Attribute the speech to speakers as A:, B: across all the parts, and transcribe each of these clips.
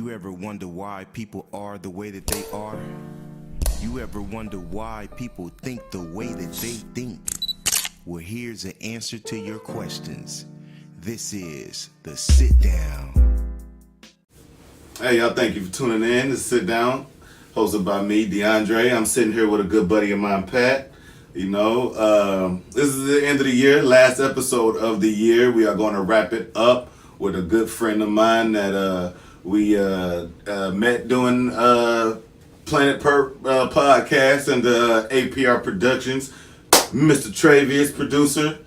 A: You ever wonder why people are the way that they are? You ever wonder why people think the way that they think? Well, here's the answer to your questions. This is The Sit Down.
B: Hey, y'all, thank you for tuning in to Sit Down, hosted by me, DeAndre. I'm sitting here with a good buddy of mine, Pat. You know, this is the end of the year, last episode of the year. We are going to wrap it up with a good friend of mine that we met doing Planet Perp podcast and APR Productions. Mr. Travius, producer.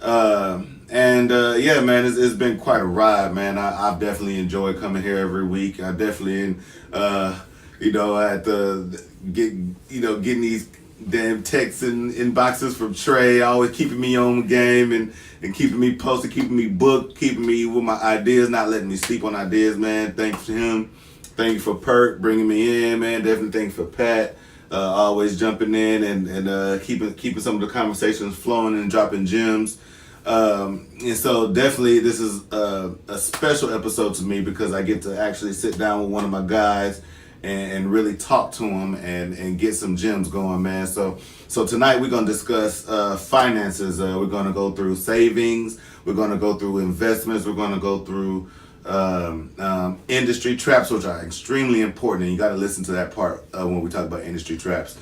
B: Yeah, man, it's been quite a ride, man. I've definitely enjoyed coming here every week. I definitely, I had to getting these damn texts and inboxes from Trey, always keeping me on the game and keeping me posted, keeping me booked, keeping me with my ideas, not letting me sleep on ideas, man. Thanks to him. Thank you for Perk bringing me in, man. Definitely thank you for Pat. Always jumping in and keeping some of the conversations flowing and dropping gems. And so definitely this is a special episode to me because I get to actually sit down with one of my guys and really talk to him and get some gems going, man. So tonight we're going to discuss finances. We're going to go through savings. We're going to go through investments. We're going to go through industry traps, which are extremely important, and you got to listen to that part when we talk about industry traps.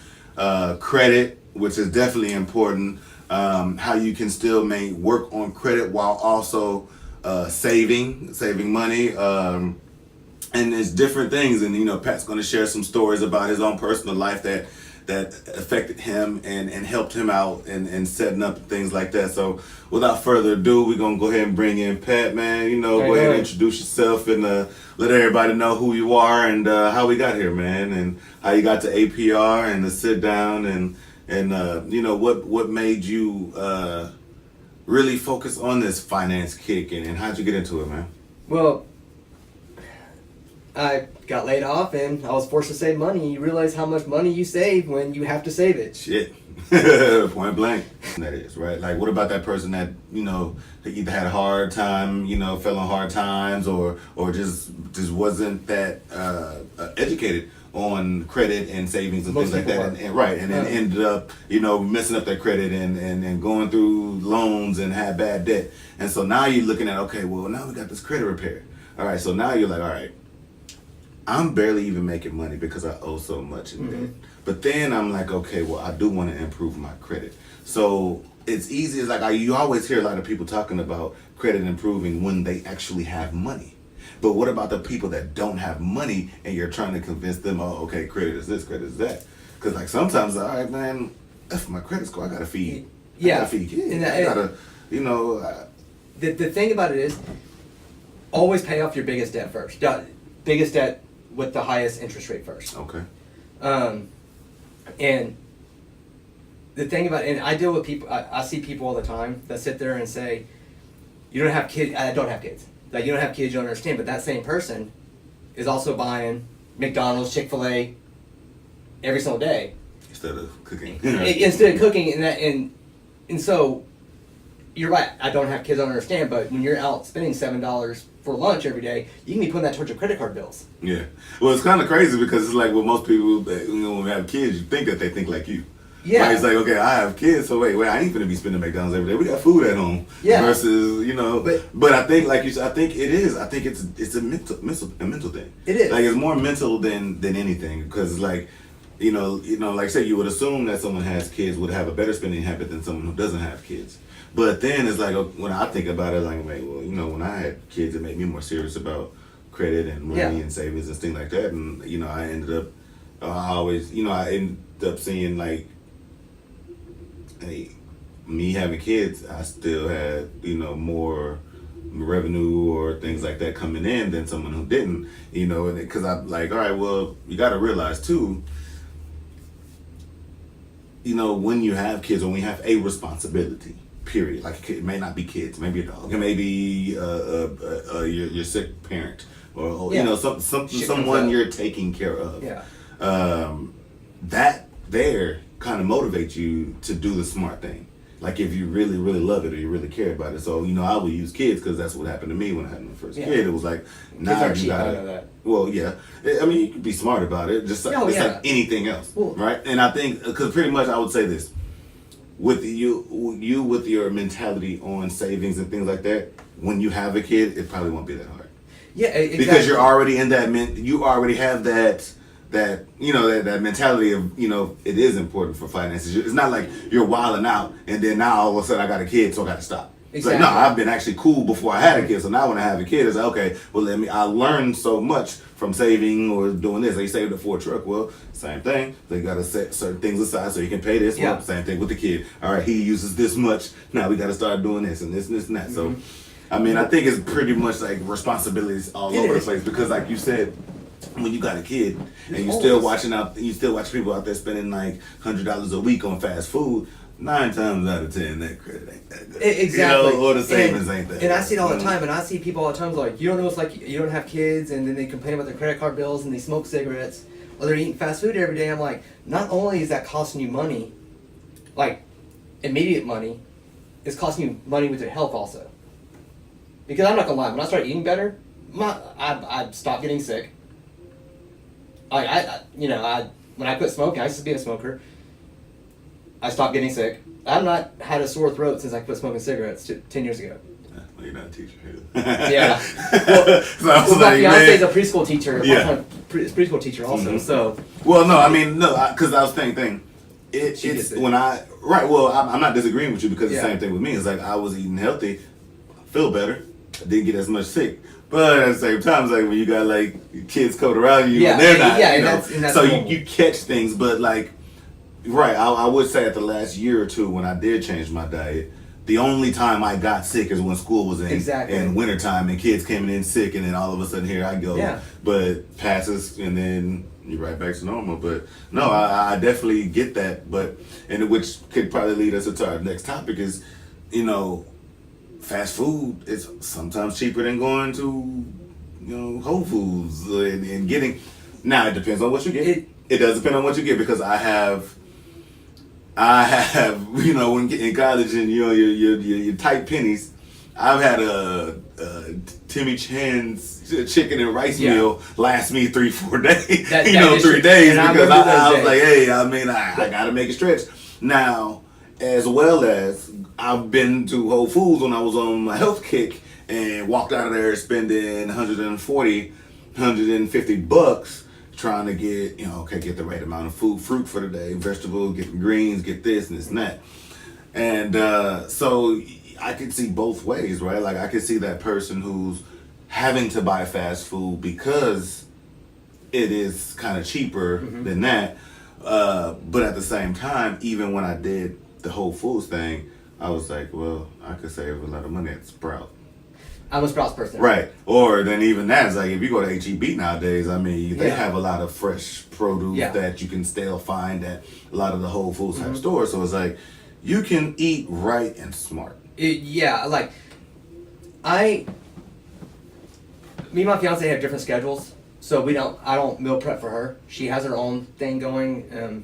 B: Credit, which is definitely important. How you can still work on credit while also saving money. And there's different things, and Pat's going to share some stories about his own personal life that affected him and helped him out and setting up things like that. So without further ado, we're going to go ahead and bring in Pat, man. Go ahead and introduce yourself and let everybody know who you are and how we got here, man, and how you got to APR and the Sit Down and what made you really focus on this finance kick and how'd you get into it, man?
C: Well, I got laid off and I was forced to save money. You realize how much money you save when you have to save it.
B: Shit. Point blank. That is, right? Like, what about that person that, either had a hard time, fell on hard times or just wasn't that educated on credit and savings and things like that. And then ended up, messing up their credit and going through loans and had bad debt. And so now you're looking at, okay, well, now we got this credit repair. All right, so now you're like, all right, I'm barely even making money because I owe so much in debt. But then I'm like, okay, well, I do want to improve my credit. So it's easy. It's like you always hear a lot of people talking about credit improving when they actually have money. But what about the people that don't have money and you're trying to convince them, oh, okay, credit is this, credit is that? Because like sometimes, all right, man, if my credit score, I got to feed.
C: Yeah.
B: I got to feed kids. I got to,
C: The thing about it is, always pay off your biggest debt first. Biggest debt with the highest interest rate first.
B: Okay.
C: And the thing about and I deal with people, I see people all the time that sit there and say, you don't have kids, I don't have kids. Like, you don't have kids, you don't understand, but that same person is also buying McDonald's, Chick-fil-A every single day.
B: Instead of cooking.
C: Instead of cooking, and so, you're right, I don't have kids, I don't understand, but when you're out spending $7 for lunch every day, you can be putting that towards your credit card bills.
B: Yeah. Well, it's kind of crazy because it's like with most people, when we have kids, you think that they think like you.
C: Yeah.
B: Right? It's like, okay, I have kids, so wait, I ain't gonna be spending McDonald's every day. We got food at home.
C: Yeah.
B: Versus, but I think, like you said, I think it is. I think it's a mental thing.
C: It is.
B: Like, it's more mental than anything because, like, like say you would assume that someone has kids would have a better spending habit than someone who doesn't have kids. But then it's like, when I think about it, like, when I had kids, it made me more serious about credit and money and savings and things like that. And, I ended up, I ended up seeing, like, hey, me having kids, I still had, more revenue or things like that coming in than someone who didn't, and because I'm like, all right, well, you got to realize too, when you have kids or when you have a responsibility, period. Like, it may not be kids, maybe a dog, it may be your sick parent, or someone you're taking care of.
C: Yeah.
B: That there kind of motivates you to do the smart thing. like if you really, really love it or you really care about it. So, I would use kids because that's what happened to me when I had my first kid. It was like, now
C: are
B: you
C: cheap, I know
B: gotta.
C: that.
B: Well, yeah. I mean, you can be smart about it, just like,
C: Oh, yeah.
B: like anything else,
C: Well-
B: right? And I think, because pretty much I would say this, with you with your mentality on savings and things like that, when you have a kid, it probably won't be that hard.
C: Yeah, exactly.
B: Because you're already in that, you already have that mentality of, it is important for finances. It's not like you're wilding out and then now all of a sudden I got a kid, so I got to stop. It's like, no, I've been actually cool before I had a kid, so now when I have a kid, it's like, okay, well, I learned so much from saving or doing this. They saved it for a truck. Well, same thing. They got to set certain things aside so you can pay this.
C: Yeah.
B: Well, same thing with the kid. All right, he uses this much. Now we got to start doing this and this and this and that. So, I mean, I think it's pretty much like responsibilities all over the place because, like you said, when you got a kid and you still watching people out there spending like $100 a week on fast food, 9 times out of 10 that credit ain't that good.
C: Exactly.
B: Or the savings ain't that.
C: And I see it all the time, and I see people all the time like, you don't know it's like you don't have kids, and then they complain about their credit card bills and they smoke cigarettes, or they're eating fast food every day. I'm like, not only is that costing you money, like immediate money, it's costing you money with your health also. Because I'm not gonna lie, when I started eating better, I stopped getting sick. When I quit smoking, I used to be a smoker. I stopped getting sick. I've not had a sore throat since I quit smoking cigarettes 10 years ago.
B: Well, you're not a teacher.
C: Yeah.
B: Well, so I was
C: My
B: like,
C: fiance's
B: man.
C: a preschool teacher.
B: Yeah.
C: Preschool teacher also. So
B: Well, no, I mean, no, because I was thinking,
C: She
B: it's
C: gets it.
B: when well, I'm not disagreeing with you because
C: Yeah.
B: the same thing with me. It's like I was eating healthy, feel better, I didn't get as much sick. But at the same time, it's like when you got like kids coming around you,
C: Yeah,
B: and they're not,
C: yeah,
B: you
C: and
B: know.
C: that's
B: So
C: normal.
B: you catch things, but like, right, I would say at the last year or two when I did change my diet, the only time I got sick is when school was in
C: Exactly.
B: and wintertime and kids came in sick, and then all of a sudden here I go.
C: Yeah.
B: But passes and then you're right back to normal. But no, I definitely get that. And which could probably lead us to our next topic is, fast food is sometimes cheaper than going to, Whole Foods and getting. Now it depends on what you get. It does depend on what you get because I have, when in college and your tight pennies, I've had a Timmy Chan's chicken and rice meal last me 3-4 days. 3 days
C: and I
B: because
C: remember
B: I
C: those
B: was like,
C: days.
B: hey, I gotta make it stretch. Now, as well as I've been to Whole Foods when I was on my health kick and walked out of there spending $150 trying to get, get the right amount of fruit for the day, vegetables, get the greens, get this and this and that. And so I could see both ways, right? Like I could see that person who's having to buy fast food because it is kind of cheaper than that. But at the same time, even when I did the Whole Foods thing, I was like, well, I could save a lot of money at Sprout.
C: I'm a Sprouts person.
B: Right. Or then even that is like if you go to HEB nowadays, I mean, they
C: Yeah.
B: have a lot of fresh produce that you can still find at a lot of the Whole Foods type stores. So it's like you can eat right and smart.
C: Me and my fiance have different schedules, so I don't meal prep for her. She has her own thing going,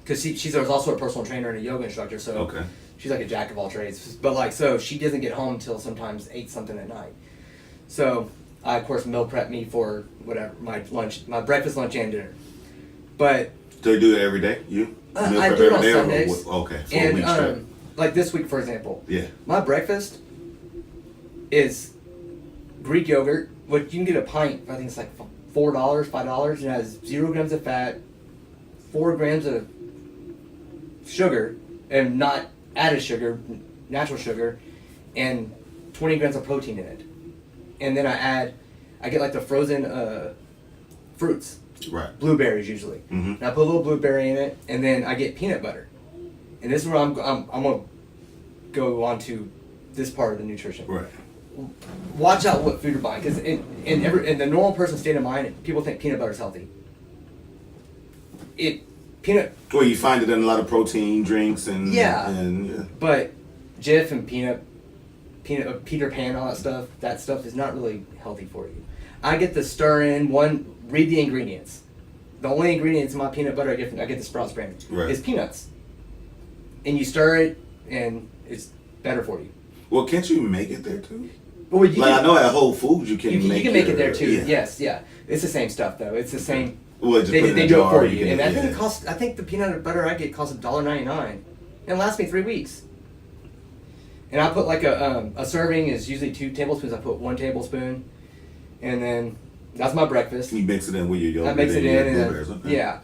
C: because she's also a personal trainer and a yoga instructor, so
B: Okay.
C: she's like a jack of all trades. But so she doesn't get home till sometimes 8 something at night. So I of course meal prep me for whatever my breakfast, lunch, and dinner. But
B: So you do it every day? You? Meal
C: I
B: prep
C: do it on
B: every day or
C: Sundays.
B: okay, for a week straight.
C: And like this week, for example,
B: Yeah.
C: my breakfast is Greek yogurt. What you can get a pint, I think it's like $4, $5. It has 0 grams of fat, 4 grams of sugar, and not added sugar, natural sugar, and 20 grams of protein in it. And then I get like the frozen fruits,
B: Right.
C: blueberries usually.
B: Mhm.
C: And I put a little blueberry in it, and then I get peanut butter. And this is where I'm gonna go on to this part of the nutrition.
B: Right.
C: Watch out what food you're buying, because in the normal person's state of mind, people think peanut butter is healthy.
B: Well, you find it in a lot of protein drinks and
C: But Jif and Peter Pan, all that stuff is not really healthy for you. I get the stir in read the ingredients. The only ingredients in my peanut butter I get the Sprouts brand
B: Right.
C: is peanuts. And you stir it and it's better for you.
B: Well, can't you make it there too?
C: Well, you
B: Like
C: can,
B: I know at Whole Foods you can
C: you
B: make
C: can make it there
B: your-
C: too.
B: yeah.
C: Yes, yeah. It's the same stuff though. It's the same.
B: Well, just
C: They,
B: put it in
C: they
B: a
C: do it
B: jar,
C: for you,
B: can-
C: and I think
B: yeah.
C: it costs. I think the peanut butter I get costs $1.99, and it lasts me 3 weeks. And I put like a serving is usually 2 tablespoons. I put 1 tablespoon, and then that's my breakfast.
B: You mix it in with your yogurt.
C: I mix it
B: and your
C: in, and
B: blueberries, okay.
C: yeah.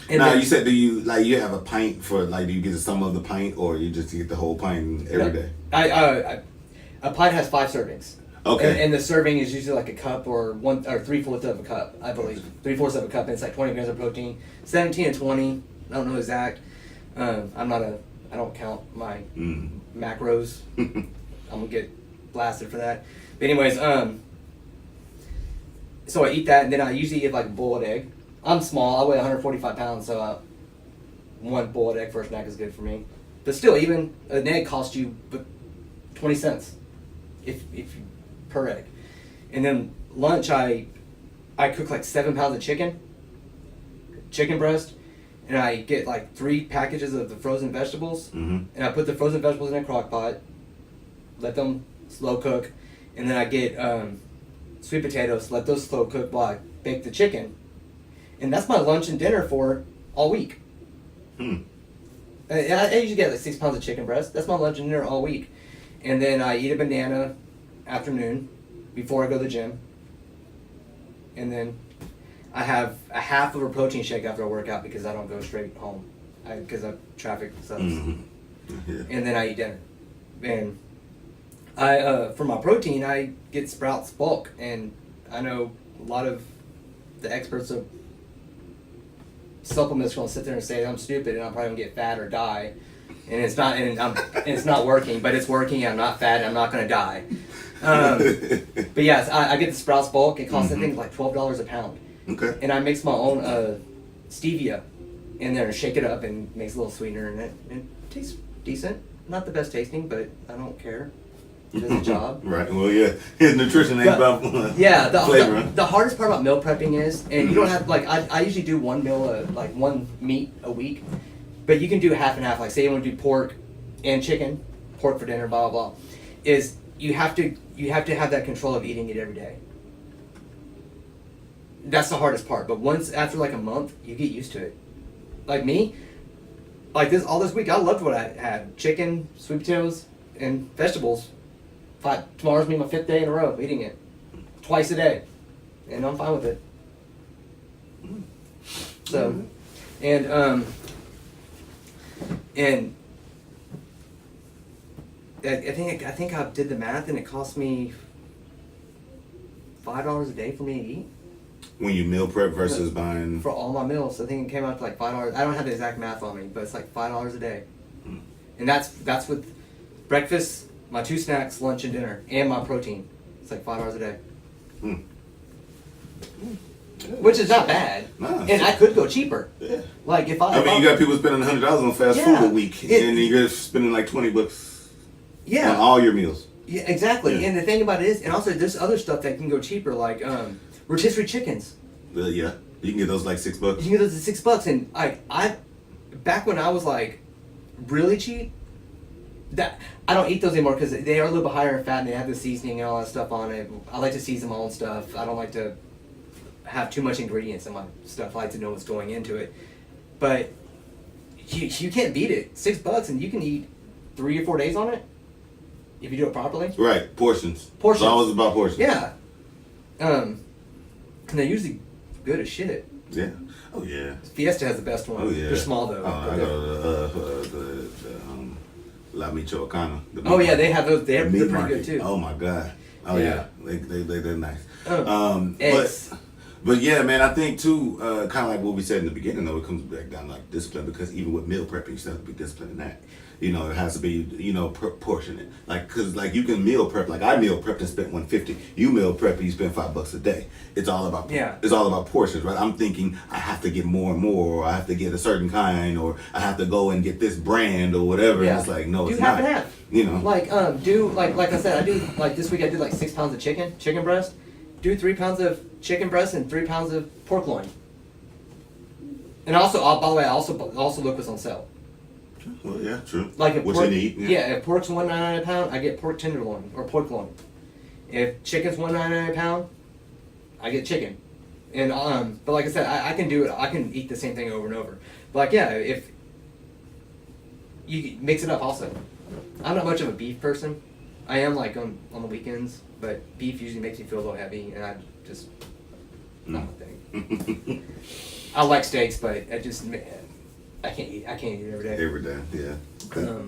C: And
B: Now
C: then-
B: you said, do you like you have a pint for like do you get some of the pint or you just get the whole pint every day?
C: A pint has 5 servings.
B: Okay.
C: And the serving is usually like a cup or 3/4 of a cup, I believe. 3/4 of a cup, and it's like 20 grams of protein. 17 and 20. I don't know exact. I don't count my macros. I'm gonna get blasted for that. But anyways, so I eat that, and then I usually eat like a boiled egg. I'm small. I weigh 145 pounds, so 1 boiled egg for a snack is good for me. But still, even an egg costs you 20 cents, if per egg. And then lunch, I cook like 7 pounds of chicken breast, and I get like 3 packages of the frozen vegetables, and I put the frozen vegetables in a crock pot, let them slow cook, and then I get sweet potatoes, let those slow cook while I bake the chicken, and that's my lunch and dinner for all week. And I usually get like 6 pounds of chicken breast. That's my lunch and dinner all week, and then I eat a banana afternoon before I go to the gym, and then I have a half of a protein shake after I work out because I don't go straight home because of traffic sucks.
B: Yeah.
C: And then I eat dinner. And I for my protein, I get Sprouts bulk, and I know a lot of the experts of supplements are going to sit there and say I'm stupid and I'm probably going to get fat or die, and it's not, and it's not working, but it's working. I'm not fat. And I'm not going to die. But yes, I get the Sprouts bulk. It costs I think like $12 a pound.
B: Okay.
C: And I mix my own stevia in there and shake it up and makes a little sweetener, and it tastes decent. Not the best tasting, but I don't care. It does the job.
B: Right. Well, yeah. His nutrition ain't about
C: Yeah,
B: flavor.
C: the hardest part about meal prepping is, and you don't have, like, I usually do 1 meal, like 1 meat a week, but you can do half and half. Like, say you want to do pork and chicken, pork for dinner, blah, blah, blah. Is you have to have that control of eating it every day. That's the hardest part. But once, after like a month, you get used to it. Like me, like all this week, I loved what I had. Chicken, sweet potatoes, and vegetables. Tomorrow's me my 5th day in a row of eating it. Twice a day. And I'm fine with it. So, and I think I did the math, and it cost me $5 a day for me to eat
B: When you meal prep versus buying.
C: for all my meals. I think it came out to like $5. I don't have the exact math on me, but it's like $5 a day, and that's with breakfast, my 2 snacks, lunch and dinner, and my protein. It's like $5 a day, which is not bad.
B: Nah,
C: And I could go cheaper.
B: Yeah.
C: Like if
B: I mean, you got people spending $100 on fast
C: Yeah.
B: food a week, and you're spending like $20
C: yeah.
B: on all your meals.
C: Yeah, exactly.
B: Yeah.
C: And the thing about it is, and also there's other stuff that can go cheaper, like rotisserie chickens.
B: Yeah, you can get those like $6.
C: You can get those at $6, and I back when I was like really cheap, that I don't eat those anymore because they are a little bit higher in fat and they have the seasoning and all that stuff on it. I like to season my own stuff. I don't like to have too much ingredients in my stuff. I like to know what's going into it. But you can't beat it. $6, and you can eat 3 or 4 days on it if you do it properly.
B: Right, portions.
C: Portions.
B: It's always about portions.
C: Yeah. And they're usually good as shit.
B: Yeah. Oh yeah.
C: Fiesta has the best one.
B: Oh yeah.
C: They're small though.
B: Oh,
C: but
B: I
C: they're-
B: go to the La Michoacana. the
C: Oh
B: meat
C: yeah,
B: market.
C: they have those.
B: The
C: They're
B: meat
C: pretty
B: market.
C: good too.
B: Oh my god. Oh
C: Yeah.
B: yeah. They're nice.
C: Eggs.
B: But yeah, man, I think too, kind of like what we said in the beginning, though, it comes back down to like discipline, because even with meal prepping, you still have to be disciplined in that. You know, it has to be, proportionate. Like, cause like you can meal prep, like I meal prepped and spent $150. You meal prep and you spend $5 a day. It's all about, it's all about portions, right? I'm thinking I have to get more and more, or I have to get a certain kind, or I have to go and get this brand or whatever.
C: Yeah.
B: And it's like, no,
C: do
B: it's
C: half
B: not.
C: and half.
B: You know,
C: Like like I said, I do like this week I did like 6 pounds of chicken breast. Do 3 pounds of chicken breast and 3 pounds of pork loin. And also, by the way, I also look what's on sale.
B: Well, yeah, true.
C: Like if
B: what
C: pork,
B: you need.
C: yeah, if pork's $1.99 a pound, I get pork tenderloin or pork loin. If chicken's $1.99 a pound, I get chicken. And but like I said, I can do it. I can eat the same thing over and over. But like yeah, if you mix it up, also. I'm not much of a beef person. I am like on the weekends, but beef usually makes me feel a little heavy, and I just not my thing. I like steaks, but I can't eat it every day.
B: Every day, yeah.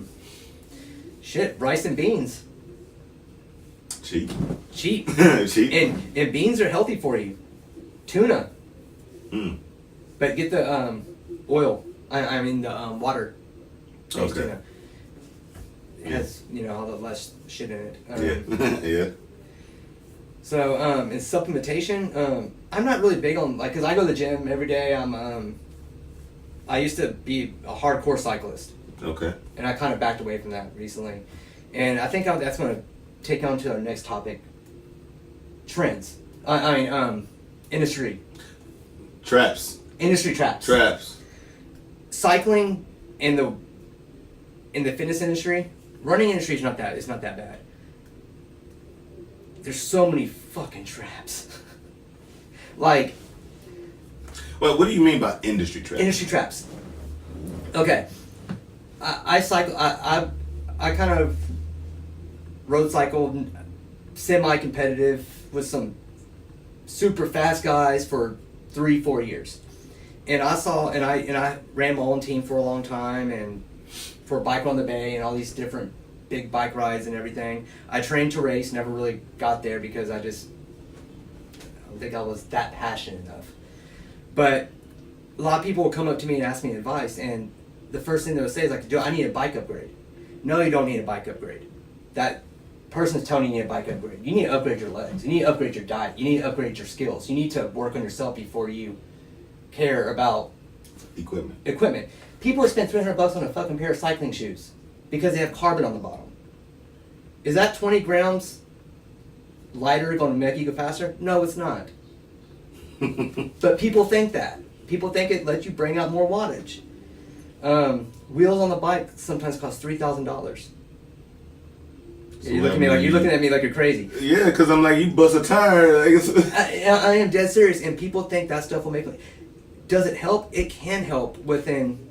C: Shit, rice and beans.
B: Cheap.
C: Cheap.
B: Cheap.
C: And beans are healthy for you. Tuna.
B: Mm.
C: But get the oil. I mean the water.
B: Okay.
C: Tuna. It has, all the less shit in it.
B: Yeah. Yeah.
C: So, in supplementation, I'm not really big on, because I go to the gym every day. I used to be a hardcore cyclist.
B: Okay.
C: And I kind of backed away from that recently. And I think that's going to take on to our next topic. Trends. Industry.
B: Traps.
C: Industry traps.
B: Traps.
C: Cycling in the fitness industry, running industry is not that bad. There's so many fucking traps. Like,
B: Well, what do you mean by industry traps?
C: industry traps. Okay. I cycle. I kind of road cycled, semi-competitive with some super fast guys for 3-4 years, and I ran my own team for a long time, and for Bike on the Bay and all these different big bike rides and everything. I trained to race, never really got there because I don't think I was that passionate enough. But a lot of people will come up to me and ask me advice, and the first thing they'll say is like, I need a bike upgrade. No, you don't need a bike upgrade. That person's telling you need a bike upgrade. You need to upgrade your legs. You need to upgrade your diet. You need to upgrade your skills. You need to work on yourself before you care about
B: Equipment.
C: People spend $300 on a fucking pair of cycling shoes because they have carbon on the bottom. Is that 20 grams lighter going to make you go faster? No, it's not. But people think that. People think it lets you bring out more wattage. Wheels on the bike sometimes cost $3,000.
B: So
C: You're looking at me like you're crazy.
B: Yeah, because I'm like, you bust a tire. Like,
C: I am dead serious, and people think that stuff will make. Does it help? It can help within.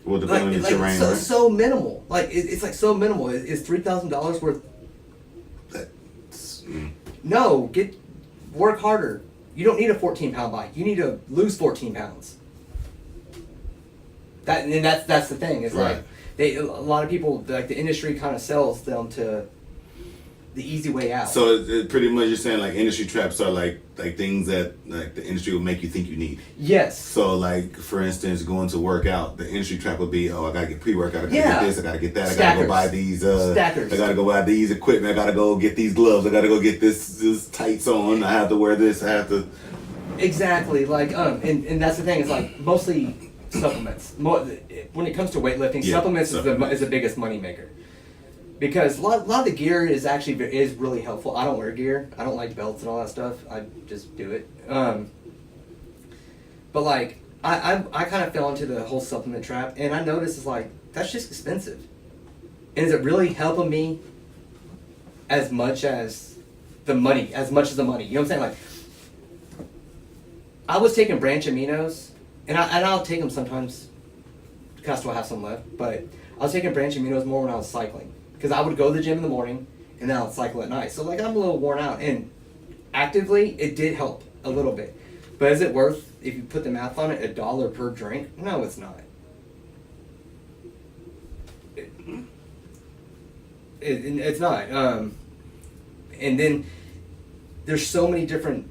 B: well, depending on the terrain, right?
C: So minimal. Like it's like so minimal. Is $3,000 worth? No, work harder. You don't need a 14-pound bike. You need to lose 14 pounds. That's the thing. It's
B: Right.
C: like a lot of people, like the industry kind of sells them to the easy way out.
B: So it pretty much you're saying like industry traps are like things that like the industry will make you think you need.
C: Yes.
B: So like for instance, going to work out, the industry trap would be, I gotta get pre-workout, I gotta
C: Yeah.
B: get this, I gotta get that, I
C: Stackers.
B: gotta go buy these
C: Stackers.
B: I gotta go buy these equipment, I gotta go get these gloves, I gotta go get this tights on, I have to wear this, I have to.
C: Exactly. Like and that's the thing. It's like mostly supplements. When it comes to weightlifting,
B: Yeah,
C: supplements
B: supplements.
C: is the biggest money maker. Because a lot of the gear is really helpful. I don't wear gear. I don't like belts and all that stuff. I just do it. But like I kind of fell into the whole supplement trap, and I noticed it's like that's just expensive. And is it really helping me as much as the money? You know what I'm saying? Like I was taking Branch Aminos, and I'll take them sometimes because I still have some left. But I was taking Branch Aminos more when I was cycling. Because I would go to the gym in the morning, and then I'd cycle at night. So, like, I'm a little worn out. And actively, it did help a little bit. But is it worth, if you put the math on it, $1 per drink? No, it's not. It's not. And then there's so many different,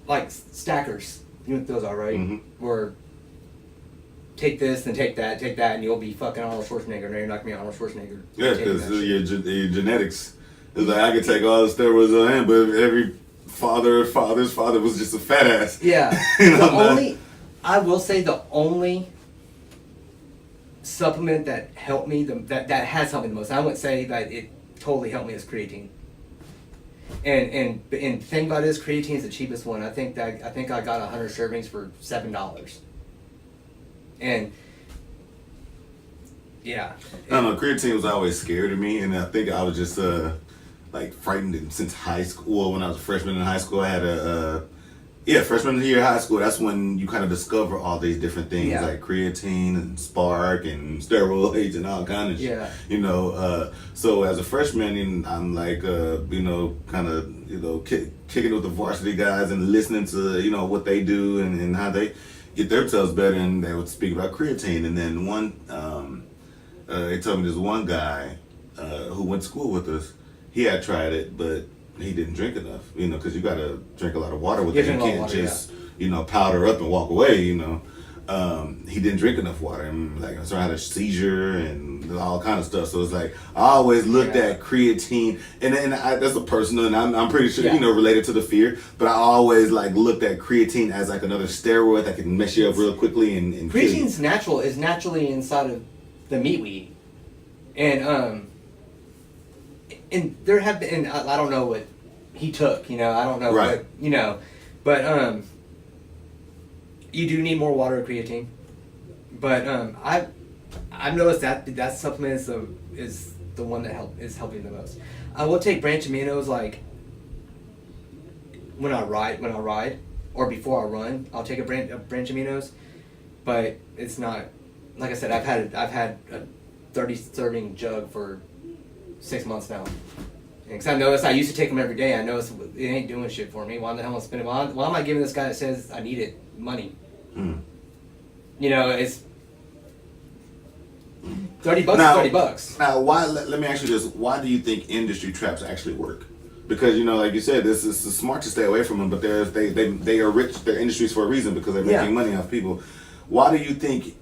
C: like, stackers. You know what those are, right?
B: Mm-hmm.
C: Where take this, then take that, and you'll be fucking Arnold Schwarzenegger. No, you're not gonna be Arnold Schwarzenegger.
B: Yeah,
C: Taking
B: because
C: that shit.
B: your genetics. It's like I could take all the steroids on hand, but every father's father was just a fat ass.
C: Yeah.
B: You know,
C: I will say the only supplement that helped me, that has helped me the most, I wouldn't say that it totally helped me, is creatine. And the thing about it is creatine is the cheapest one. I think I got 100 servings for $7. And Yeah.
B: I don't know. Creatine was always scary to me, and I think I was just like frightened since high school. Well, when I was a freshman in high school, I had freshman year of high school. That's when you kind of discover all these different things
C: Yeah.
B: like creatine and Spark and steroids and all kind of shit.
C: Yeah.
B: You know, so as a freshman, and I'm like, kind of, kicking with the varsity guys and listening to, what they do and how they get themselves better, and they would speak about creatine. And then they told me this one guy who went to school with us, he had tried it, but he didn't drink enough, because you got to drink a lot of water with it. You can't just, powder up and walk away, He didn't drink enough water, and so I had a seizure and all kind of stuff. So it's like I always looked at creatine, and that's a personal, and I'm pretty sure related to the fear. But I always looked at creatine as another steroid that can mess you up real quickly and kill you.
C: Creatine's natural is naturally inside of the meat we eat, and there have been, and I don't know what he took, I don't know what, but you do need more water with creatine. But I've noticed that supplement is the one that is helping the most. I will take branch aminos when I ride or before I run. I'll take a branch aminos, but it's not, like I said, I've had a 30 serving jug for 6 months now. Because I noticed I used to take them every day. I noticed it ain't doing shit for me. Why the hell am I spending? Why am I giving this guy that says I need it money? It's $30
B: now,
C: $30.
B: Now, why? Let me ask you this: why do you think industry traps actually work? Because like you said, this is smart to stay away from them. But they are rich. They're industries for a reason because they're making money off people. Why do you think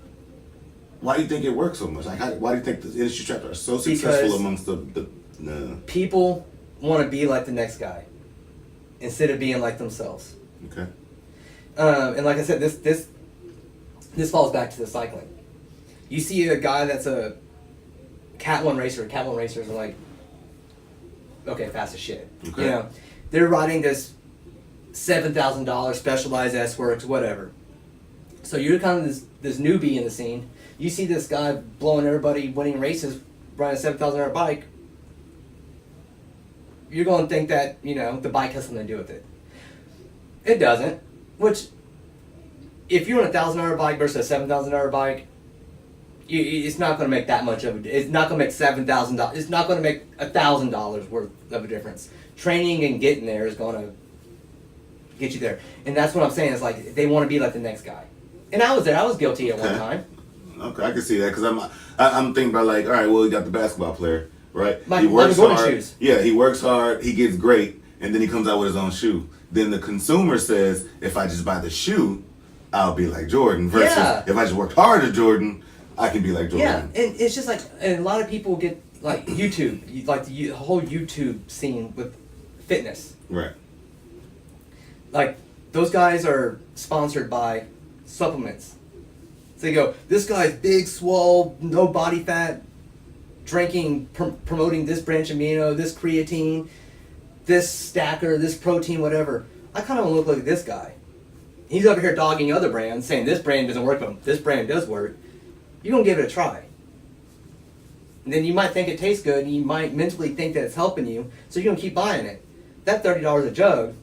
B: it works so much? Why do you think the industry traps are so successful amongst the
C: people want to be like the next guy instead of being like themselves.
B: Okay.
C: And like I said, this falls back to the cycling. You see a guy that's a Cat 1 racer. Cat 1 racers are fast as shit.
B: Okay.
C: They're riding this $7,000 Specialized S-Works, whatever. So you're kind of this newbie in the scene. You see this guy blowing everybody, winning races, riding a $7,000 bike. You're going to think that, the bike has something to do with it. It doesn't. Which, if you're on a $1,000 bike versus a $7,000 bike, it's not going to make that much of it's not going to make $7,000. It's not going to make $1,000 worth of a difference. Training and getting there is going to get you there. And that's what I'm saying. It's they want to be like the next guy. And I was there. I was guilty at one time.
B: Okay, I can see that because I'm thinking about all right, well, you got the basketball player, right?
C: He works hard. Shoes.
B: Yeah, he works hard. He gets great, and then he comes out with his own shoe. Then the consumer says, if I just buy the shoe, I'll be like Jordan. Versus if I just worked hard at Jordan, I can be like Jordan.
C: Yeah, and it's just and a lot of people get YouTube, the whole YouTube scene with fitness.
B: Right.
C: Those guys are sponsored by supplements. So they go, this guy's big, swole, no body fat, drinking, promoting this branch amino, this creatine, this stacker, this protein, whatever. I kind of want to look like this guy. He's over here dogging other brands, saying this brand doesn't work, but this brand does work. You're going to give it a try. And then you might think it tastes good, and you might mentally think that it's helping you, so you're going to keep buying it. That $30 a jug.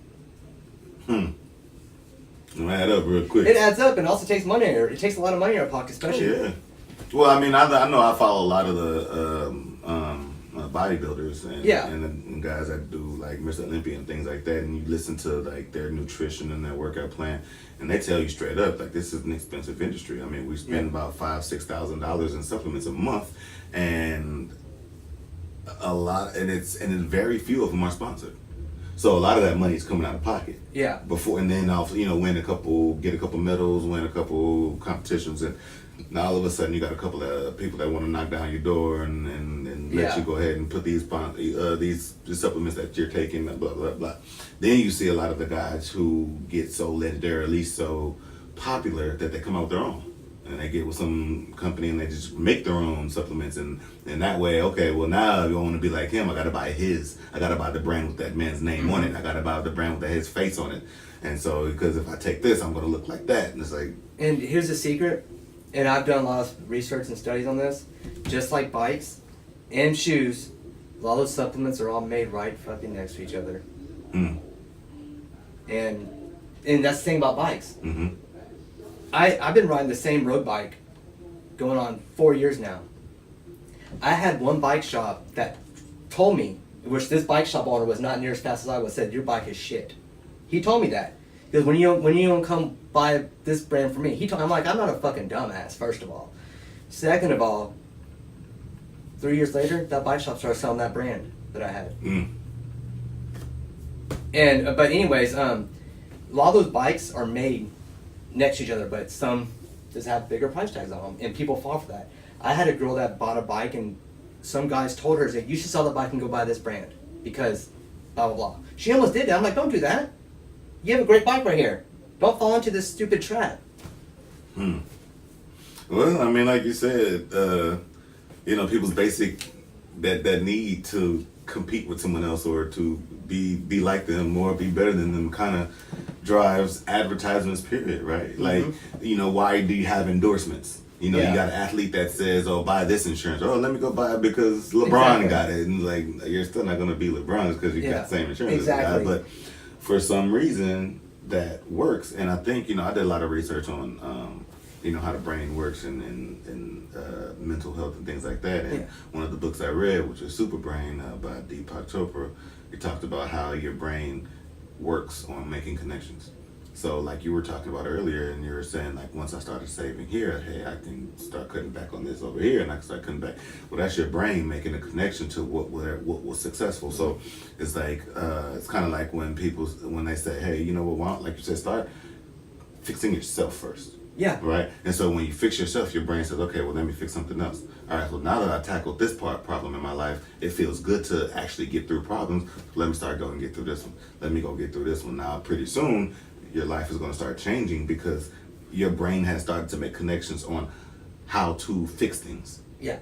B: It'll add up real quick.
C: It adds up, and also takes money. It takes a lot of money in our pocket, especially.
B: Yeah. Well, I mean, I know I follow a lot of the bodybuilders and guys that do Mr. Olympia and things like that, and you listen to their nutrition and their workout plan, and they tell you straight up this is an expensive industry. I mean, we spend about $5,000-$6,000 in supplements a month, and a lot, and very few of them are sponsored. So a lot of that money is coming out of pocket.
C: Yeah.
B: And then I'll get a couple medals, win a couple competitions, and now all of a sudden you got a couple of people that want to knock down your door and let you go ahead and put these supplements that you're taking, blah blah blah. Then you see a lot of the guys who get so legendary, at least so popular, that they come out with their own. And they get with some company and they just make their own supplements, and that way, okay, well now if I want to be like him, I gotta buy the brand with that man's name on it. I gotta buy the brand with his face on it. And so because if I take this, I'm gonna look like that. And it's
C: And here's the secret: and I've done a lot of research and studies on this, just like bikes and shoes, a lot of those supplements are all made right fucking next to each other.
B: Mm.
C: And that's the thing about bikes.
B: Mm-hmm.
C: I've been riding the same road bike going on 4 years now. I had one bike shop that told me, which this bike shop owner was not near as fast as I was, said, your bike is shit. He told me that. Because when you don't come buy this brand from me, I'm like, I'm not a fucking dumbass, first of all. Second of all, 3 years later, that bike shop started selling that brand that I had.
B: Mm.
C: And but anyways, a lot of those bikes are made next to each other, but some just have bigger price tags on them, and people fall for that. I had a girl that bought a bike, and some guys told her that you should sell the bike and go buy this brand because blah blah blah. She almost did that. I'm like, don't do that. You have a great bike right here. Don't fall into this stupid trap.
B: Well, I mean, like you said, people's basic that need to compete with someone else or to be like them or be better than them kind of drives advertisements, period, right? Like, why do you have endorsements? You
C: Yeah.
B: got an athlete that says, oh, buy this insurance. Oh, let me go buy it because LeBron
C: Exactly.
B: got it. And like, you're still not going to be LeBron because you
C: Yeah.
B: got the same insurance
C: Exactly.
B: as the guy. But for some reason, that works. And I think, I did a lot of research on, how the brain works and mental health and things like that. And
C: Yeah.
B: one of the books I read, which was Super Brain by Deepak Chopra, it talked about how your brain works on making connections. So like you were talking about earlier, and you were saying like once I started saving here, hey, I can start cutting back on this over here, and I can start cutting back. Well, that's your brain making a connection to what was successful. So it's like it's kind of like when they say, hey, you know what, why don't, like you said, start fixing yourself first.
C: Yeah.
B: Right? And so when you fix yourself, your brain says, okay, well, let me fix something else. All right, well, now that I tackled this problem in my life, it feels good to actually get through problems. Let me start going and get through this one. Let me go get through this one. Now, pretty soon, your life is going to start changing because your brain has started to make connections on how to fix things.
C: Yeah.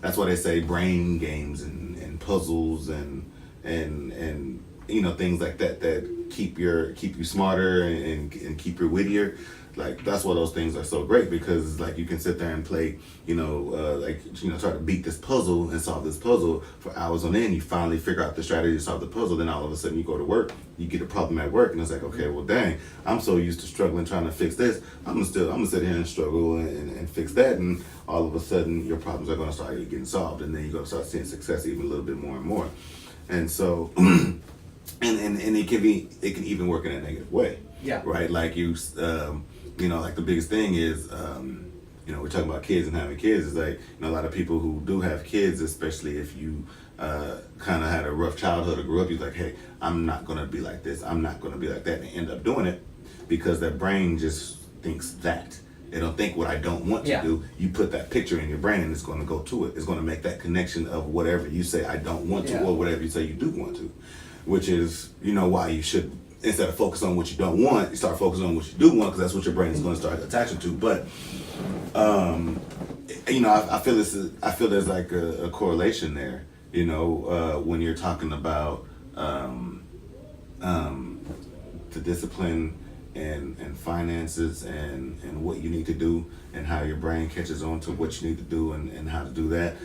B: That's why they say brain games and puzzles and things like that keep you smarter and keep you wittier. Like that's why those things are so great because like you can sit there and play, try to beat this puzzle and solve this puzzle for hours on end. You finally figure out the strategy to solve the puzzle. Then all of a sudden you go to work, you get a problem at work, and it's like, okay, well, dang, I'm so used to struggling trying to fix this. I'm gonna sit here and struggle and fix that, and all of a sudden your problems are gonna start getting solved, and then you're gonna start seeing success even a little bit more and more. And so, and it can even work in a negative way.
C: Yeah.
B: Right. Like like the biggest thing is, we're talking about kids and having kids. Is like, a lot of people who do have kids, especially if you kind of had a rough childhood or grew up, you're like, hey, I'm not going to be like this. I'm not going to be like that. And they end up doing it because their brain just thinks that. They don't think what I don't want to do. You put that picture in your brain and it's going to go to it. It's going to make that connection of whatever you say I don't want to or whatever you say you do want to, which is, why you should, instead of focus on what you don't want, you start focusing on what you do want because that's what your brain is going to start attaching to. But, I feel there's like a correlation there, when you're talking about the discipline and finances and what you need to do and how your brain catches on to what you need to do and how to do that.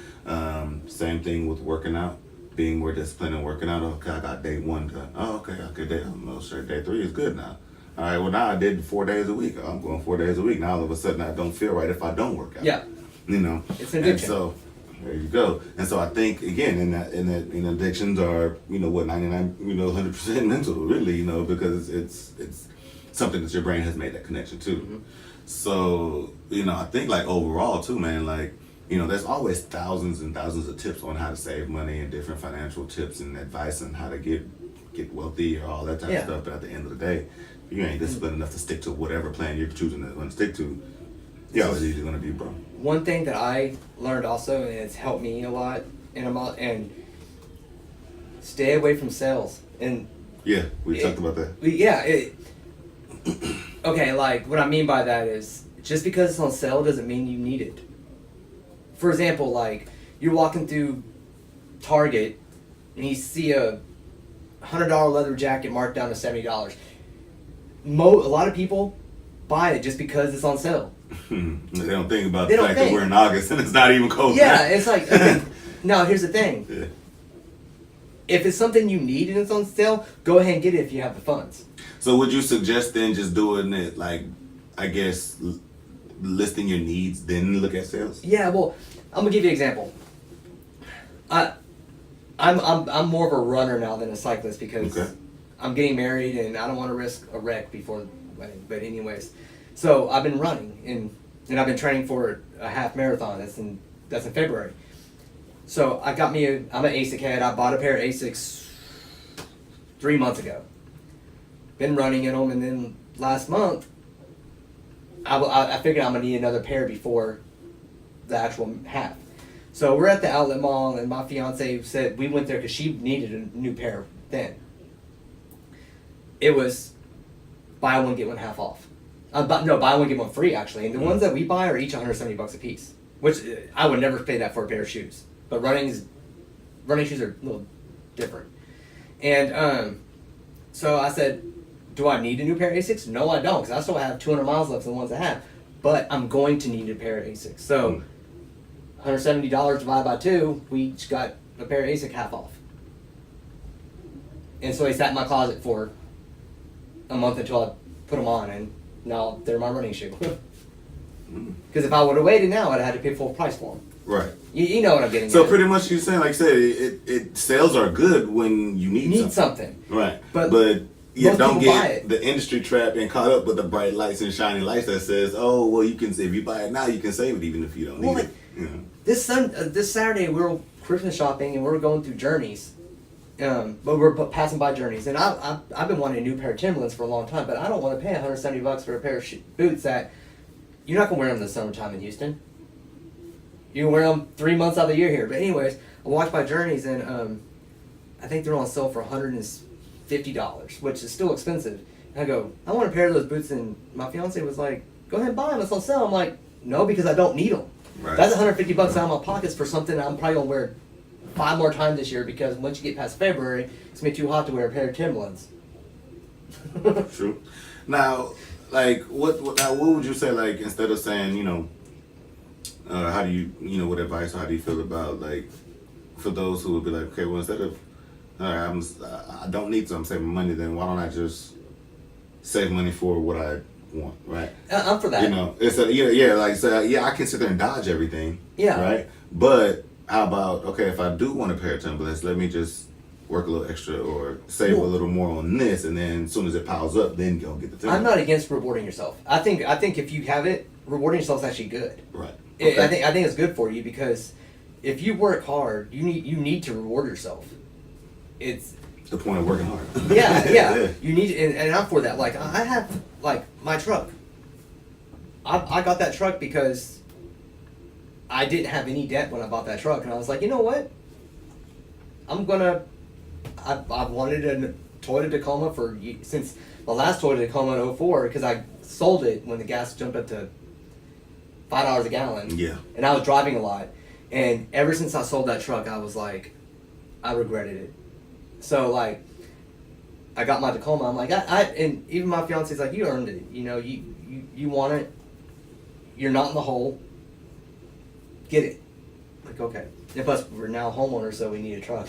B: Same thing with working out. Being more disciplined and working out. Okay, I got day one done. Oh, okay. Day 3 is good now. All right, well now I did 4 days a week. I'm going 4 days a week. Now all of a sudden I don't feel right if I don't work out.
C: Yeah. It's an addiction.
B: And so there you go. And so I think again in that addictions are 100% mental really because it's something that your brain has made that connection to. Mm-hmm. So I think like overall too, man, like. There's always thousands and thousands of tips on how to save money and different financial tips and advice on how to get wealthy or all that type of stuff. But at the end of the day, if you ain't disciplined enough to stick to whatever plan you're choosing to stick to, you're always either going to be broke.
C: One thing that I learned also, and it's helped me a lot, and stay away from sales. And
B: yeah, we talked about that.
C: Okay, like what I mean by that is just because it's on sale doesn't mean you need it. For example, like you're walking through Target and you see a $100 leather jacket marked down to $70. A lot of people buy it just because it's on sale.
B: They don't think about
C: They
B: the
C: don't
B: fact
C: think.
B: that we're in August and it's not even cold.
C: Yeah, it's like, okay, no, here's the thing.
B: Yeah.
C: If it's something you need and it's on sale, go ahead and get it if you have the funds.
B: So would you suggest then just doing it like, I guess, listing your needs, then look at sales?
C: Yeah, well, I'm gonna give you an example. I'm more of a runner now than a cyclist because
B: Okay.
C: I'm getting married and I don't want to risk a wreck before the wedding. But anyways, so I've been running and I've been training for a half marathon. That's in February. So I'm an ASIC head. I bought a pair of ASICs 3 months ago. Been running in them, and then last month I figured I'm gonna need another pair before the actual half. So we're at the outlet mall, and my fiance said we went there because she needed a new pair then. It was buy one get one half off. Buy one get one free actually. And the ones that we buy are each $170 a piece, which I would never pay that for a pair of shoes. But running shoes are a little different. And so I said, do I need a new pair of Asics? No, I don't, because I still have 200 miles left of the ones I have. But I'm going to need a pair of Asics. So $170 divided by 2, we each got a pair of ASIC half off. And so they sat in my closet for a month until I put them on, and now they're my running shoe. Because if I would have waited now, I'd have had to pay full price for them.
B: Right.
C: You know what I'm getting
B: So
C: at.
B: pretty much you're saying, like I said, it sales are good when you
C: You need something.
B: Right.
C: But
B: yeah,
C: most
B: don't
C: people buy
B: get
C: it.
B: the industry trapped and caught up with the bright lights and shiny lights that says, oh, well, you can, if you buy it now, you can save it even if you don't need
C: Well,
B: it. You know?
C: This Saturday we were Christmas shopping and we were going through Journeys, but we're passing by Journeys, and I've been wanting a new pair of Timberlands for a long time, but I don't want to pay $170 for a pair of boots that you're not gonna wear them in the summertime in Houston. You can wear them 3 months out of the year here. But anyways, I walked by Journeys and I think they're on sale for $150, which is still expensive. And I go, I want a pair of those boots, and my fiance was like, go ahead and buy them. It's on sale. I'm like, no, because I don't need them.
B: Right.
C: That's $150 out of my pockets for something I'm probably gonna wear 5 more times this year, because once you get past February, it's gonna be too hot to wear a pair of Timberlands.
B: True. Now, like, what would you say, like, instead of saying, you know, how do you, what advice, or how do you feel about, like, for those who would be like, okay, well, instead of, all right, I don't need to, I'm saving money, then why don't I just save money for what I want, right?
C: I'm for that.
B: You know, it's I can sit there and dodge everything.
C: Yeah.
B: Right? But how about, okay, if I do want a pair of Timberlands, let me just work a little extra or save a little more on this, and then as soon as it piles up, then go get the Timberlands.
C: I'm not against rewarding yourself. I think if you have it, rewarding yourself is actually good.
B: Right.
C: I think it's good for you, because if you work hard, you need to reward yourself. It's
B: the point of working hard.
C: yeah. You need, and I'm for that. Like, I have, like, my truck. I got that truck because I didn't have any debt when I bought that truck, and I was like, you know what? I've wanted a Toyota Tacoma since the last Toyota Tacoma in 04, because I sold it when the gas jumped up to $5 a gallon.
B: Yeah.
C: And I was driving a lot, and ever since I sold that truck, I was like, I regretted it. So, like, I got my Tacoma. I'm like, and even my fiance's like, you earned it. You know, you want it. You're not in the hole. Get it. Like, okay. And plus, we're now homeowners, so we need a truck.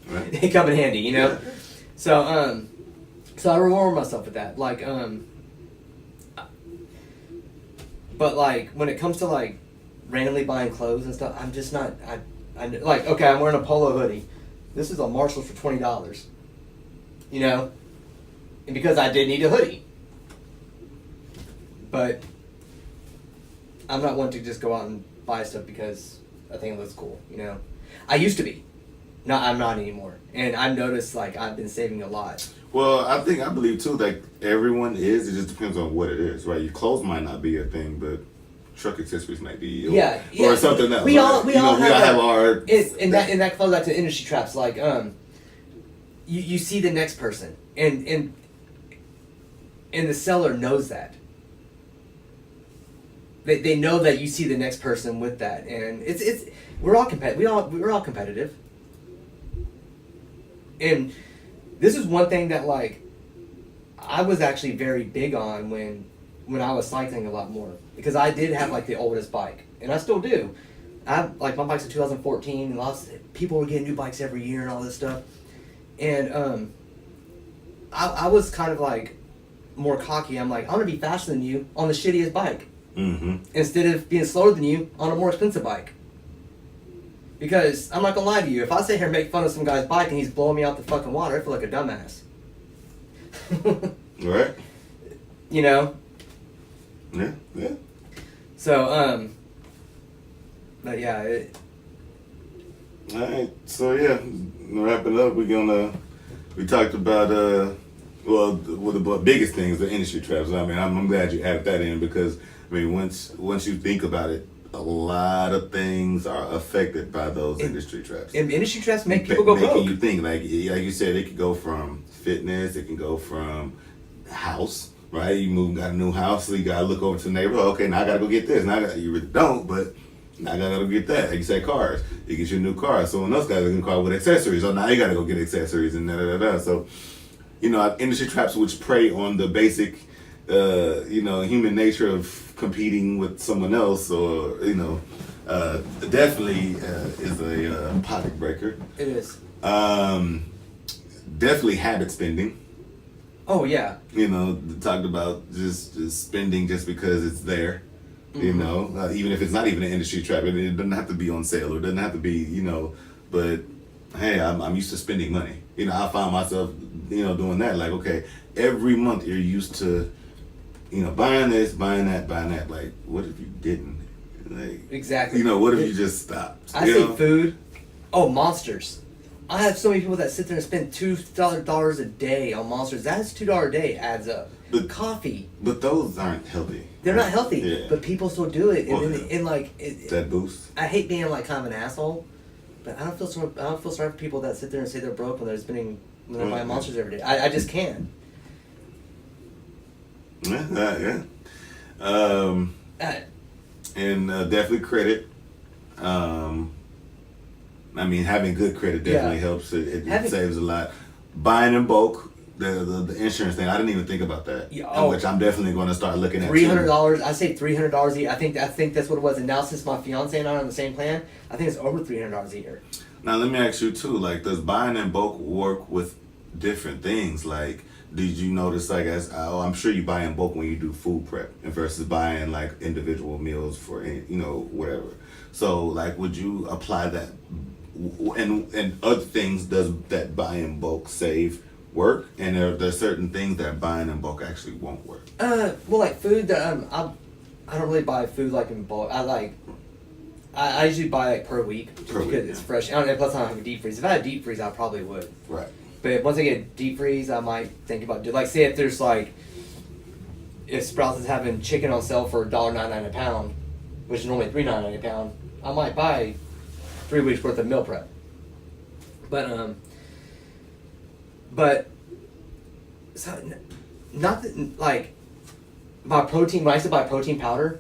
B: Right.
C: They come in handy, you know.
B: Yeah.
C: So I reward myself with that. Like, but like when it comes to like randomly buying clothes and stuff, I'm just not. I like, okay, I'm wearing a polo hoodie. This is a Marshalls for $20. You know, and because I did need a hoodie, but I'm not one to just go out and buy stuff because I think it looks cool. You know, I used to be. No, I'm not anymore. And I've noticed, like, I've been saving a lot.
B: Well, I believe too, like, everyone is. It just depends on what it is, right? Your clothes might not be a thing, but truck accessories might be, or something else.
C: We all have
B: our.
C: And that falls back to industry traps. Like, you see the next person, and the seller knows that. They know that you see the next person with that, and we're all we're all competitive. And this is one thing that, like, I was actually very big on when when I was cycling a lot more, because I did have like the oldest bike, and I still do. Like my bike's a 2014, and lots of people were getting new bikes every year and all this stuff, and I was kind of like more cocky. I'm like, I'm gonna be faster than you on the shittiest bike, instead of being slower than you on a more expensive bike. Because I'm not gonna lie to you, if I sit here and make fun of some guy's bike and he's blowing me out the fucking water, I feel like a dumbass.
B: Right.
C: You know?
B: Yeah.
C: So, but yeah,
B: All right. So yeah, wrapping up, we talked about well, the biggest things, the industry traps. I mean, I'm glad you added that in, because I mean, once you think about it, a lot of things are affected by those industry traps.
C: and industry traps make people go
B: Making
C: broke.
B: you think, like you said, it could go from fitness, it can go from house, right? You got a new house, so you gotta look over to the neighbor. Okay, now I gotta go get this. You really don't, but now I gotta go get that. Like you said, cars. You get your new car. So when those guys are in the car with accessories, now you gotta go get accessories and da. So, industry traps which prey on the basic, human nature of competing with someone else, or definitely is a pocket breaker.
C: It is.
B: Definitely habit spending.
C: Oh yeah.
B: Talked about just spending just because it's there. Even if it's not even an industry trap, it doesn't have to be on sale, or it doesn't have to be, but hey, I'm used to spending money. I found myself, doing that. Like, okay, every month you're used to, buying this, buying that. Like, what if you didn't? Like,
C: Exactly.
B: What if you just stopped?
C: I say food. Oh, Monsters. I have so many people that sit there and spend $2 a day on Monsters. That's $2 a day adds up.
B: But
C: Coffee.
B: But those aren't healthy.
C: They're not healthy,
B: Yeah.
C: but people still do it.
B: Well, that boost.
C: I hate being like kind of an asshole, but I don't feel sorry for people that sit there and say they're broke when they're buying Monsters every day. I just can't.
B: Yeah.
C: Uh,
B: And definitely credit. Having good credit definitely helps. It saves a lot. Buying in bulk, the insurance thing. I didn't even think about that.
C: Yeah,
B: which I'm definitely going to start looking at.
C: $300. I say $300 a year. I think that's what it was. And now since my fiance and I are on the same plan, I think it's over $300 a year.
B: Now let me ask you too. Like, does buying in bulk work with different things? Like, did you notice, like, I'm sure you buy in bulk when you do food prep, and versus buying like individual meals for whatever. So like, would you apply that? And other things, does that buy in bulk save work? And are there certain things that buying in bulk actually won't work?
C: Well, like food. I don't really buy food like in bulk. I usually buy like per week just
B: Per week,
C: because it's
B: yeah.
C: fresh. I don't know. Plus, I don't have a deep freeze. If I had a deep freeze, I probably would.
B: Right.
C: But once I get a deep freeze, I might think about like, say if there's like, if Sprouts is having chicken on sale for $1.99 a pound, which is normally $3.99 a pound, I might buy 3 weeks worth of meal prep. But so not that, like, buy protein. When I used to buy protein powder,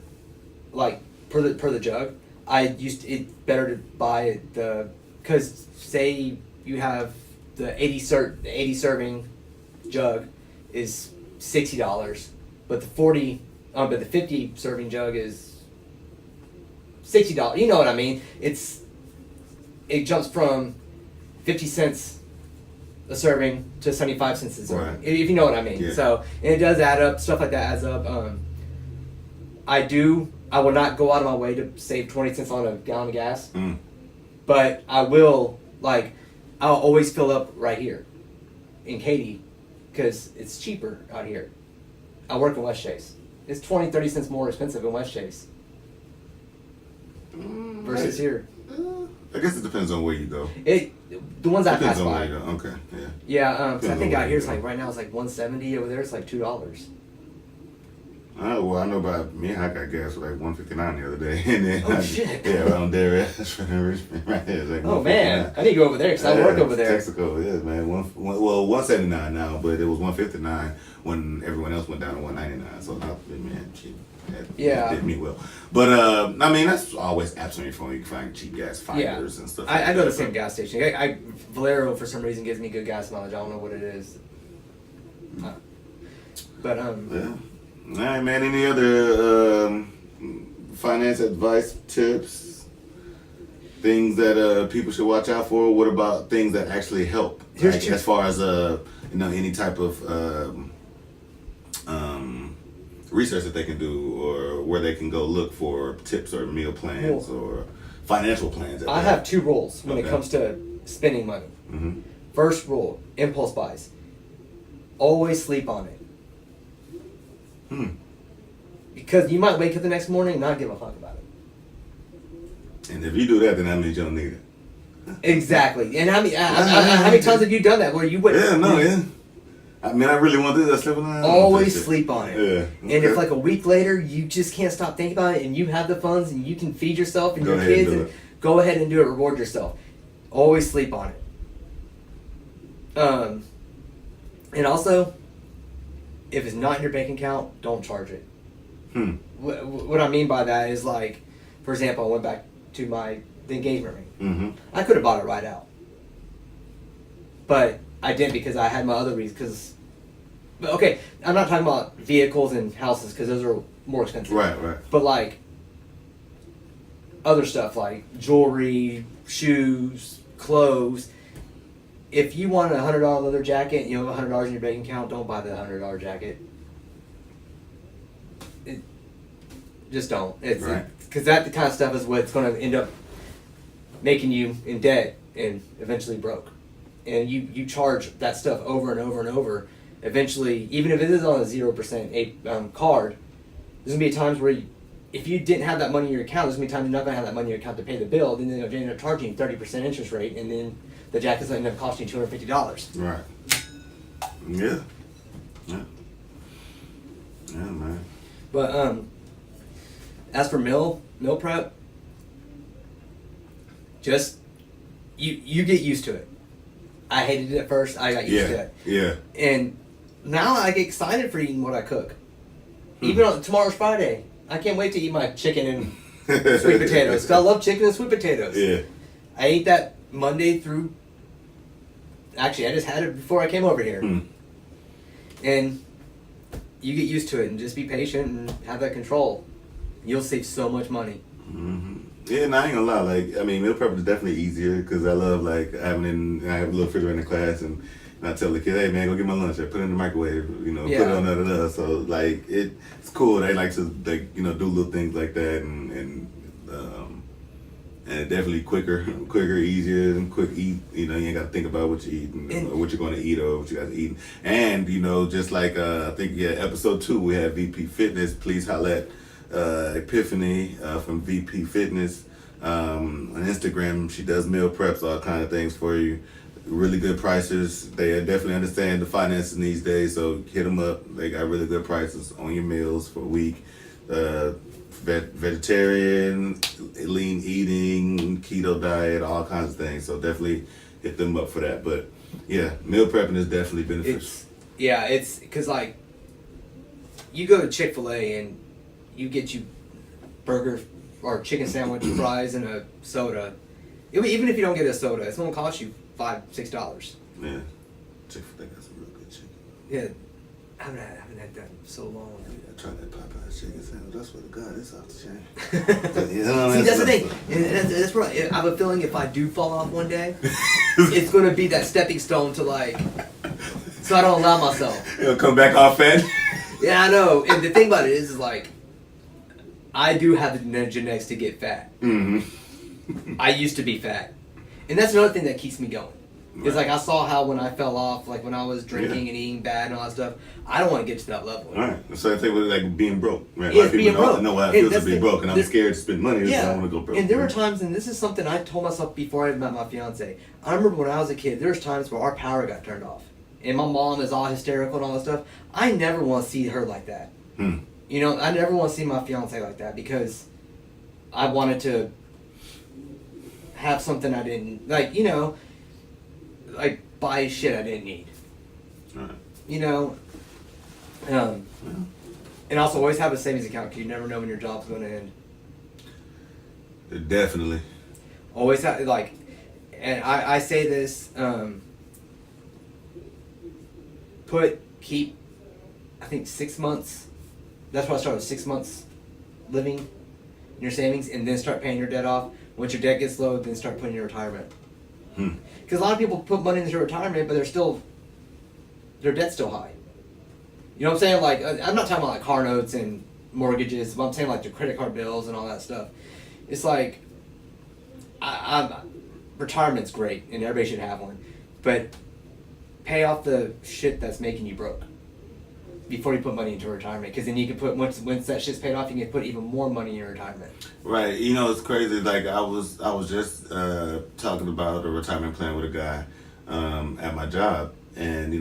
C: like per the jug, it better to buy because say you have the 80 serving jug is $60, but the 50 serving jug is $60. You know what I mean? It jumps from 50 cents a serving to 75 cents a serving.
B: Right.
C: If you know what I mean.
B: Yeah.
C: So, and it does add up. Stuff like that adds up. I will not go out of my way to save 20 cents on a gallon of gas, but I will, like, I'll always fill up right here in Katy because it's cheaper out here. I work in West Chase. It's 20-30 cents more expensive in West Chase versus here.
B: I guess it depends on where you go.
C: The ones I pass
B: Depends on
C: by.
B: where you go. Okay, yeah.
C: Yeah, 'cause I
B: Depends
C: think
B: on
C: out
B: where
C: here
B: you
C: it's
B: go.
C: like right now it's like $1.70. Over there it's like $2.
B: Well, I know about me. I got gas for like $1.59 the other day, and then
C: Oh, shit.
B: Yeah, around there, Richmond, right there. It's like
C: Oh man,
B: $1.59.
C: I need to go over there because I work over there.
B: Texaco, yeah, man. $1.79 now, but it was $1.59 when everyone else went down to $1.99. So now, man, cheap. That did me well. But I mean, that's always apps on your phone. You can find cheap gas finders and stuff.
C: I
B: like
C: go to
B: that.
C: the same gas station. Valero for some reason gives me good gas mileage. I don't know what it is. But
B: Yeah. All right, man. Any other finance advice, tips, things that people should watch out for? What about things that actually help?
C: Here's
B: Like,
C: two-
B: as far as any type of research that they can do, or where they can go look for tips or meal plans or financial plans.
C: I have 2 rules when it
B: Okay.
C: comes to spending money.
B: Mm-hmm.
C: First rule: impulse buys. Always sleep on it. Because you might wake up the next morning and not give a fuck about it.
B: And if you do that, then that means you don't need it.
C: Exactly. And how many times have you done that where you went?
B: Yeah, no, yeah. I mean, I really want this. I sleep on it.
C: Always sleep on it.
B: Yeah.
C: And if like a week later you just can't stop thinking about it, and you have the funds and you can feed yourself and
B: Go
C: your
B: ahead and
C: kids,
B: do
C: and
B: it.
C: go ahead and do it. Reward yourself. Always sleep on it. And also, if it's not in your bank account, don't charge it. What I mean by that is, like, for example, I went back to the engagement ring.
B: Mm-hmm.
C: I could have bought it right out, but I didn't because I had my other reasons. But okay, I'm not talking about vehicles and houses because those are more expensive.
B: Right.
C: But like other stuff like jewelry, shoes, clothes. If you want a $100 leather jacket and you have $100 in your bank account, don't buy the $100 jacket. Just don't. It's
B: Right.
C: because that the kind of stuff is what's going to end up making you in debt and eventually broke. And you charge that stuff over and over and over. Eventually, even if it is on a 0% card, there's gonna be times where if you didn't have that money in your account, there's gonna be times you're not gonna have that money in your account to pay the bill. Then they'll end up charging you 30% interest rate, and then the jacket's gonna end up costing you $250.
B: Right. Yeah. Yeah, man.
C: But as for meal prep, just you get used to it. I hated it at first. I got used to it,
B: Yeah.
C: and now I get excited for eating what I cook. Even on tomorrow's Friday, I can't wait to eat my chicken and sweet potatoes. 'Cause I love chicken and sweet potatoes.
B: Yeah.
C: I ate that Monday through. Actually, I just had it before I came over here. And you get used to it and just be patient and have that control. You'll save so much money.
B: Yeah, and I ain't gonna lie. Like, I mean, meal prep is definitely easier because I love like I have a little refrigerator in the class, and I tell the kid, "Hey, man, go get my lunch. I put it in the microwave. You know, put it
C: Yeah.
B: on da. So like, it's cool. They like to do little things like that, and definitely quicker, easier, and quick eat. You know, you ain't got to think about what you eat or what you're going to eat or what you guys eat. And you know, just like I think episode 2 we had VP Fitness. Please holla at Epiphany from VP Fitness on Instagram. She does meal preps, all kind of things for you. Really good prices. They definitely understand the finances these days, so hit them up. They got really good prices on your meals for a week. Vegetarian, lean eating, keto diet, all kinds of things. So definitely hit them up for that. But yeah, meal prepping is definitely beneficial.
C: It's because like you go to Chick-fil-A and you get you burger or chicken sandwich, fries, and a soda. Even if you don't get a soda, it's gonna cost you $5-6.
B: Yeah, Chick-fil-A got some real good chicken.
C: Yeah, I haven't had that in so long.
B: I tried that Popeye's chicken sandwich. That's what God, it's off the chain.
C: See, that's the thing. And that's what I have a feeling if I do fall off one day, it's gonna be that stepping stone to like, so I don't allow myself.
B: It'll come back off fat.
C: Yeah, I know. And the thing about it is like, I do have the genetics to get fat. I used to be fat, and that's another thing that keeps me going. It's like I saw how when I fell off, like when I was drinking and eating bad and all that stuff, I don't want to get to that level.
B: All right. The same thing with like being broke. Right?
C: Yeah,
B: A lot of
C: being
B: people
C: broke.
B: know how it
C: And
B: feels to
C: that's
B: be
C: the-
B: broke, and I'm
C: this-
B: scared to spend money. So I
C: Yeah,
B: don't want to go broke.
C: and there were times, and this is something I told myself before I met my fiance. I remember when I was a kid, there was times where our power got turned off, and my mom is all hysterical and all that stuff. I never want to see her like that. You know, I never want to see my fiance like that because I wanted to have something I didn't like. You know, like buy shit I didn't need.
B: All right.
C: You know, and also always have a savings account because you never know when your job's going to end.
B: Definitely.
C: Always have like, and I say this. Keep, I think 6 months That's why I started with 6 months living in your savings, and then start paying your debt off. Once your debt gets low, then start putting in your retirement. Because a lot of people put money into retirement, but their debt's still high. You know what I'm saying? Like, I'm not talking about like car notes and mortgages, but I'm saying like the credit card bills and all that stuff. It's like, retirement's great, and everybody should have one, but pay off the shit that's making you broke before you put money into retirement, because then you can put, once that shit's paid off, you can put even more money in your retirement.
B: Right. You know, it's crazy. Like I was just talking about a retirement plan with a guy at my job, and he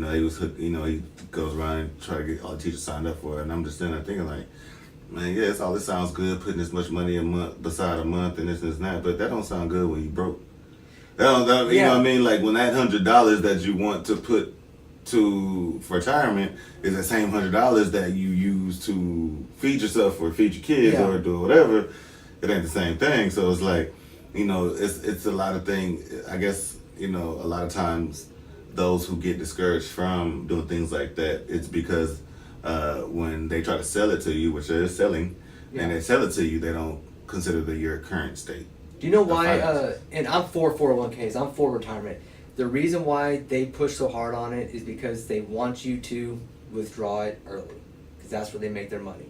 B: goes around and try to get all the teachers signed up for it, and I'm just sitting there thinking like, man, yeah, all this sounds good, putting this much money a month beside a month and this and that, but that don't sound good when you broke. You know what I mean? Like when that $100 that you want to put for retirement is the same $100 that you use to feed yourself or feed your kids or do whatever, it ain't the same thing. So it's like, it's a lot of things. I guess, a lot of times those who get discouraged from doing things like that, it's because when they try to sell it to you, which they're selling, and they sell it to you, they don't consider your current state.
C: Do you know why? And I'm for 401ks. I'm for retirement. The reason why they push so hard on it is because they want you to withdraw it early, because that's where they make their money.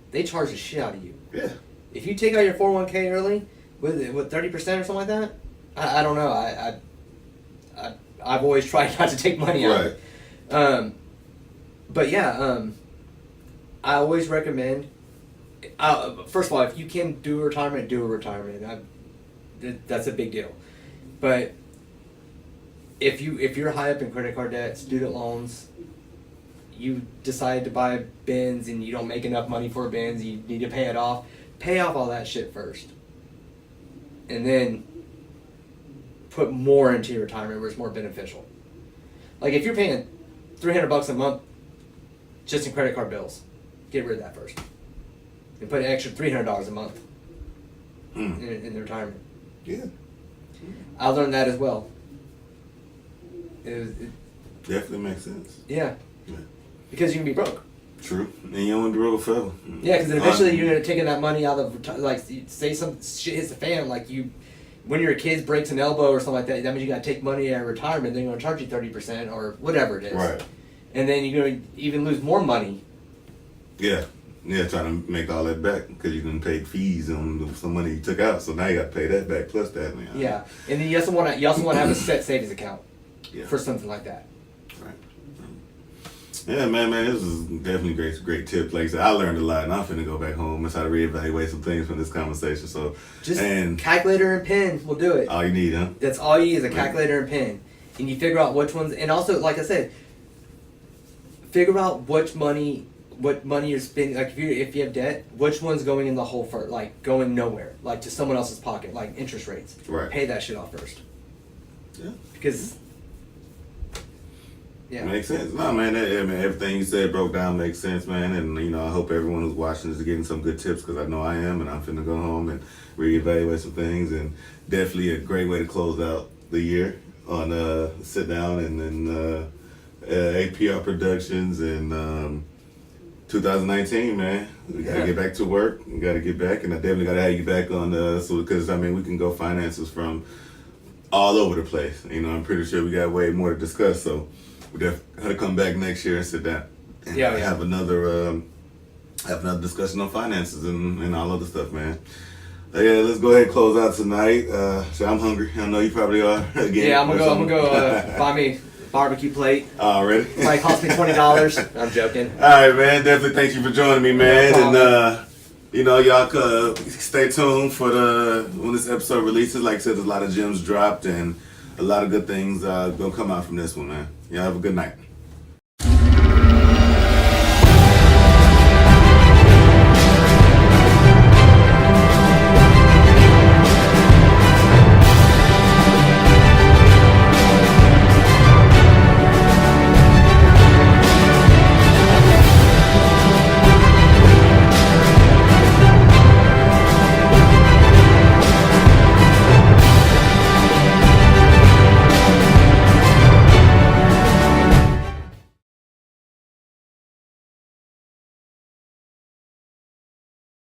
C: They charge the shit out of you.
B: Yeah.
C: If you take out your 401k early with 30% or something like that, I don't know. I've always tried not to take money out.
B: Right.
C: But yeah, I always recommend. First of all, if you can do a retirement, do a retirement. That's a big deal. But if you're high up in credit card debt, student loans, you decide to buy a Benz and you don't make enough money for a Benz, you need to pay it off. Pay off all that shit first, and then put more into your retirement where it's more beneficial. Like if you're paying $300 a month just in credit card bills, get rid of that first, and put an extra $300 a month in the retirement.
B: Yeah.
C: I learned that as well. It
B: Definitely makes sense.
C: Yeah. Because you can be broke.
B: True. And you don't want to be broke forever.
C: Yeah, because eventually you're going to take that money out of, like, say some shit hits the fan, like when your kid breaks an elbow or something like that, that means you got to take money out of retirement, they're going to charge you 30% or whatever it is.
B: Right.
C: And then you're going to even lose more money.
B: Yeah. Yeah, trying to make all that back because you done paid fees on some money you took out, so now you got to pay that back plus that. Man.
C: Yeah, and then you also want to have a set savings account for something like that.
B: Right. Yeah, man, this is definitely great tip. Like I said, I learned a lot, and I'm finna go back home and try to reevaluate some things from this conversation. So
C: just calculator and pen will do it.
B: All you need, huh?
C: That's all you need is a calculator and pen, and you figure out which ones. And also, like I said, figure out what money you're spending. Like if you have debt, which one's going in the hole first, like going nowhere, like to someone else's pocket, like interest rates.
B: Right.
C: Pay that shit off first.
B: Yeah.
C: Because. Yeah.
B: Makes sense. No, man, everything you said broke down makes sense, man. And, I hope everyone who's watching is getting some good tips because I know I am, and I'm finna go home and reevaluate some things. And definitely a great way to close out the year on sit down and then APR Productions and 2019, man. We gotta get back to work. We gotta get back, and I definitely gotta have you back on because we can go finances from all over the place. I'm pretty sure we got way more to discuss. So we definitely gotta come back next year and sit down and have another discussion on finances and all other stuff, man. Yeah, let's go ahead and close out tonight. So I'm hungry. I know you probably are. Again,
C: yeah, I'm gonna go buy me barbecue plate.
B: Already?
C: Probably cost me $20. I'm joking.
B: All right, man. Definitely thank you for joining me, man. And y'all could stay tuned for when this episode releases. Like I said, there's a lot of gems dropped and a lot of good things gonna come out from this one, man. Y'all have a good night.